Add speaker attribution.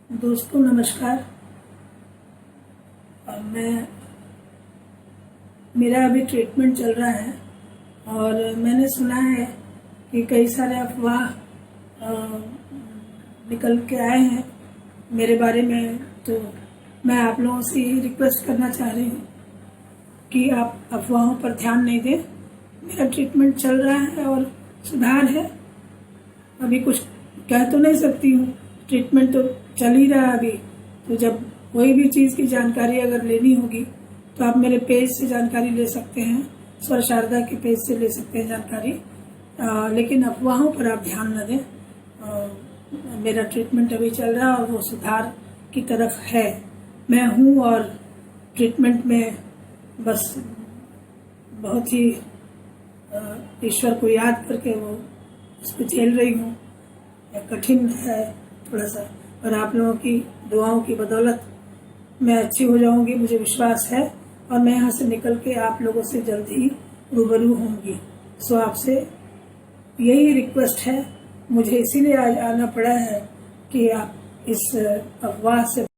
Speaker 1: दोस्तों नमस्कार। मेरा अभी ट्रीटमेंट चल रहा है और मैंने सुना है कि कई सारे अफवाह निकल के आए हैं मेरे बारे में। तो मैं आप लोगों से रिक्वेस्ट करना चाह रही हूँ कि आप अफवाहों पर ध्यान नहीं दें। मेरा ट्रीटमेंट चल रहा है और सुधार है। अभी कुछ कह तो नहीं सकती हूँ, ट्रीटमेंट तो चल ही रहा है अभी। तो जब कोई भी चीज़ की जानकारी अगर लेनी होगी तो आप मेरे पेज से जानकारी ले सकते हैं, स्वर शारदा के पेज से ले सकते हैं जानकारी। लेकिन अफवाहों पर आप ध्यान न दें। मेरा ट्रीटमेंट अभी चल रहा है और वो सुधार की तरफ है। मैं हूँ और ट्रीटमेंट में बस बहुत ही ईश्वर को याद करके वो उसको झेल रही हूँ। कठिन है थोड़ा सा, पर आप लोगों की दुआओं की बदौलत मैं अच्छी हो जाऊंगी, मुझे विश्वास है। और मैं यहाँ से निकल के आप लोगों से जल्द ही रूबरू होंगी। सो आपसे यही रिक्वेस्ट है, मुझे इसीलिए आज आना पड़ा है कि आप इस अफवाह से